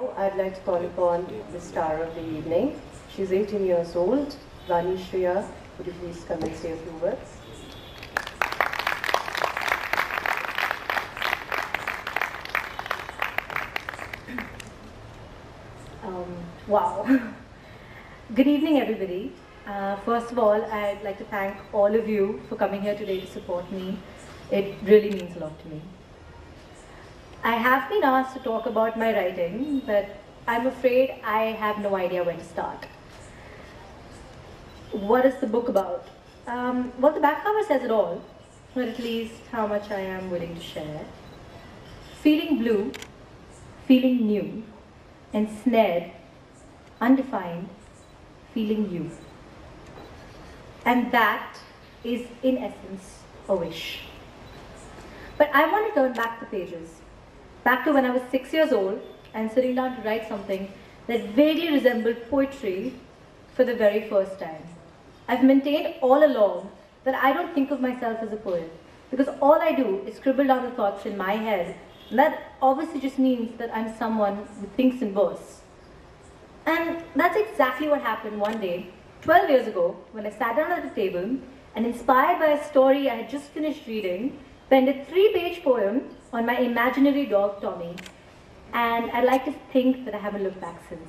Now, I'd like to call upon the star of the evening. She's 18 years old. Vani Shriya, would you please come and say a few words? Wow. Good evening, everybody. First of all, I'd like to thank all of you for coming here today to support me. It really means a lot to me. I have been asked to talk about my writing, but I'm afraid I have no idea where to start. What is the book about? Well, the back cover says it all, but at least how much I am willing to share. Feeling blue, feeling new, ensnared, undefined, feeling you. And that is, in essence, a wish. But I want to turn back the pages, back to when I was 6 years old and sitting down to write something that vaguely resembled poetry for the very first time. I've maintained all along that I don't think of myself as a poet, because all I do is scribble down the thoughts in my head, and that obviously just means that I'm someone who thinks in verse. And that's exactly what happened one day, 12 years ago, when I sat down at the table and, inspired by a story I had just finished reading, penned a 3-page poem on my imaginary dog, Tommy. And I'd like to think that I haven't looked back since.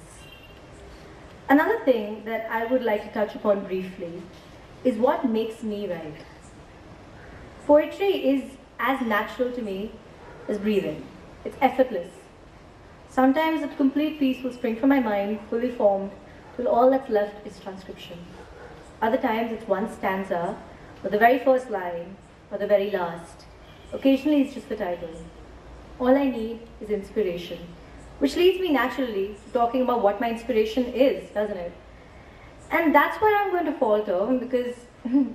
Another thing that I would like to touch upon briefly is what makes me write. Poetry is as natural to me as breathing. It's effortless. Sometimes a complete piece will spring from my mind, fully formed, till all that's left is transcription. Other times it's one stanza, or the very first line, or the very last. Occasionally it's just the title. All I need is inspiration, which leads me naturally to talking about what my inspiration is, doesn't it? And that's where I'm going to falter, because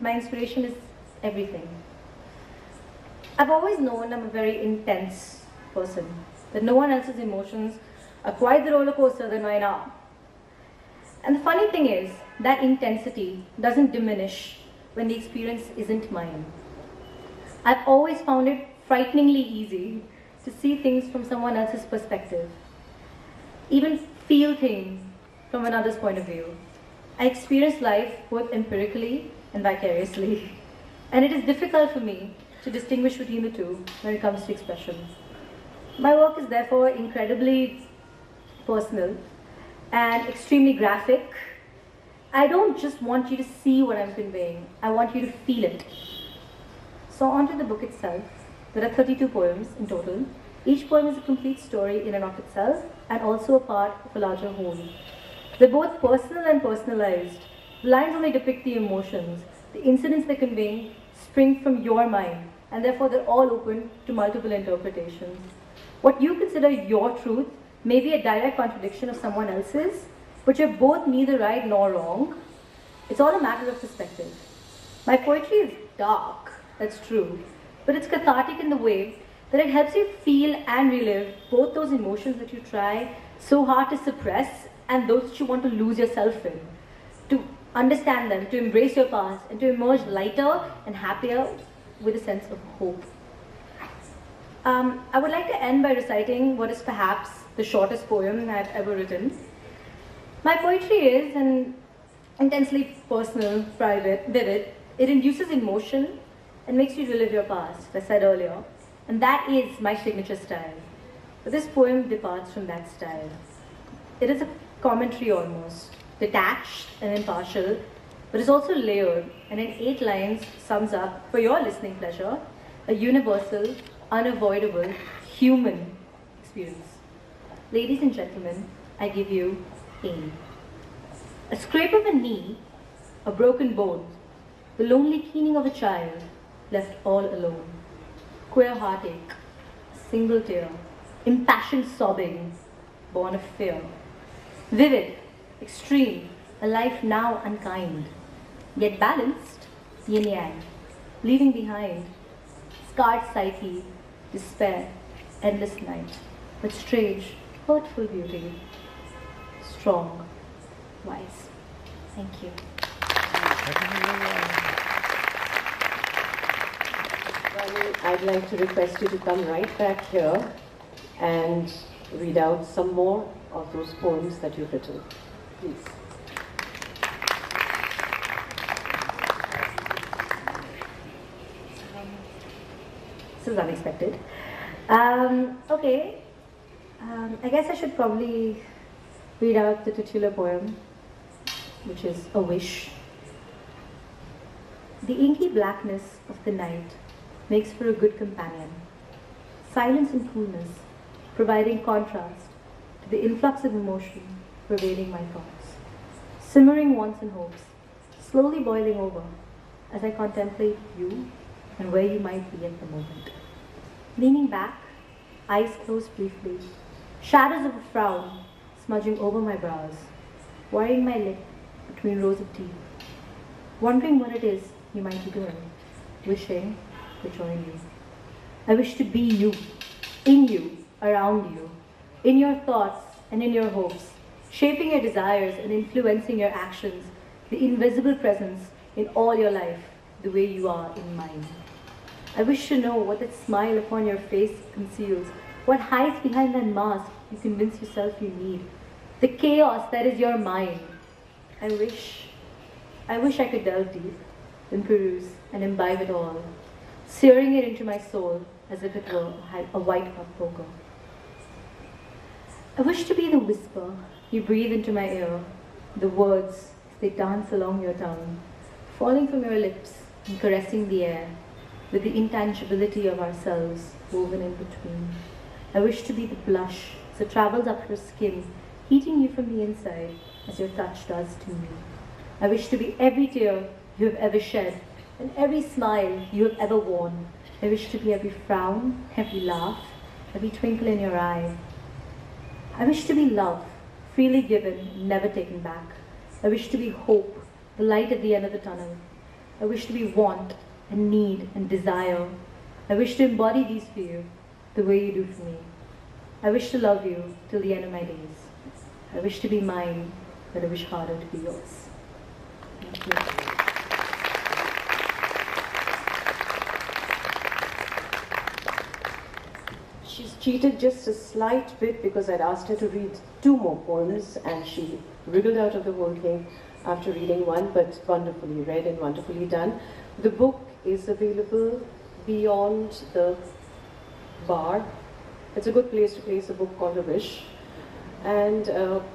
my inspiration is everything. I've always known I'm a very intense person, that no one else's emotions are quite the roller coaster that mine are. And the funny thing is, that intensity doesn't diminish when the experience isn't mine. I've always found it frighteningly easy to see things from someone else's perspective, even feel things from another's point of view. I experience life both empirically and vicariously, and it is difficult for me to distinguish between the two when it comes to expression. My work is therefore incredibly personal and extremely graphic. I don't just want you to see what I'm conveying, I want you to feel it. So onto the book itself. There are 32 poems in total. Each poem is a complete story in and of itself, and also a part of a larger whole. They're both personal and personalized. The lines only depict the emotions. The incidents they're conveying spring from your mind, and therefore they're all open to multiple interpretations. What you consider your truth may be a direct contradiction of someone else's, but you're both neither right nor wrong. It's all a matter of perspective. My poetry is dark, that's true, but it's cathartic in the way that it helps you feel and relive both those emotions that you try so hard to suppress and those that you want to lose yourself in, to understand them, to embrace your past, and to emerge lighter and happier with a sense of hope. I would like to end by reciting what is perhaps the shortest poem I've ever written. My poetry is an intensely personal, private, vivid. It induces emotion and makes you relive your past, as I said earlier. And that is my signature style. But this poem departs from that style. It is a commentary almost, detached and impartial, but is also layered, and in 8 lines sums up, for your listening pleasure, a universal, unavoidable, human experience. Ladies and gentlemen, I give you pain. A scrape of a knee, a broken bone, the lonely keening of a child left all alone. Queer heartache, a single tear, impassioned sobbing, born of fear. Vivid, extreme, a life now unkind, yet balanced, yin-yang, leaving behind scarred psyche, despair, endless night, but strange, hurtful beauty, strong, wise. Thank you. Vani, I'd like to request you to come right back here and read out some more of those poems that you've written. Please. This is unexpected. Okay. I guess I should probably read out the titular poem, which is A Wish. The inky blackness of the night makes for a good companion. Silence and coolness, providing contrast to the influx of emotion pervading my thoughts. Simmering wants and hopes, slowly boiling over as I contemplate you and where you might be at the moment. Leaning back, eyes closed briefly, shadows of a frown smudging over my brows, worrying my lip between rows of teeth, wondering what it is you might be doing, wishing to join you. I wish to be you, in you, around you, in your thoughts and in your hopes, shaping your desires and influencing your actions, the invisible presence in all your life, the way you are in mine. I wish to know what that smile upon your face conceals, what hides behind that mask you convince yourself you need, the chaos that is your mind. I wish I could delve deep and peruse and imbibe it all, searing it into my soul as if it were a white hot poker. I wish to be the whisper you breathe into my ear, the words as they dance along your tongue, falling from your lips and caressing the air, with the intangibility of ourselves woven in between. I wish to be the blush as it travels up your skin, heating you from the inside as your touch does to me. I wish to be every tear you have ever shed and every smile you have ever worn. I wish to be every frown, every laugh, every twinkle in your eye. I wish to be love, freely given, never taken back. I wish to be hope, the light at the end of the tunnel. I wish to be want and need and desire. I wish to embody these for you, the way you do for me. I wish to love you till the end of my days. I wish to be mine, but I wish harder to be yours. Thank you. She's cheated just a slight bit because I'd asked her to read 2 more poems and she wriggled out of the whole thing after reading one, but wonderfully read and wonderfully done. The book is available beyond the bar. It's a good place to place a book called A Wish. And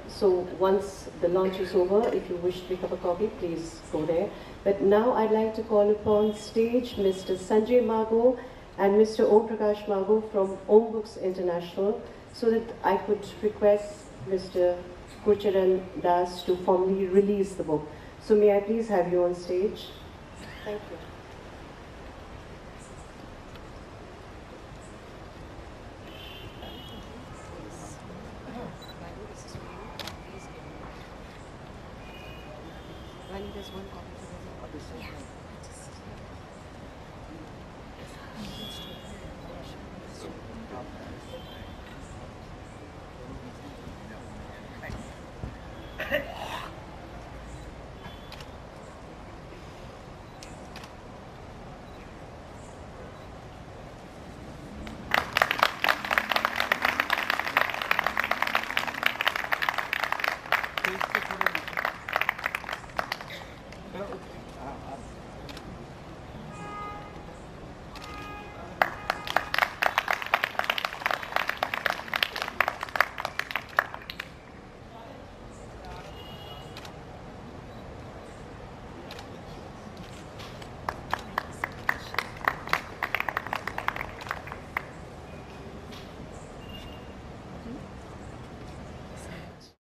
so once the launch is over, if you wish to pick up a copy, please go there. But now I'd like to call upon stage Mr. Sanjay Mago and Mr. Om Prakash Mago from Om Books International, so that I could request Mr. Gurcharan Das to formally release the book. So may I please have you on stage? Thank you. Vani, there's one copy for the other. Thank you.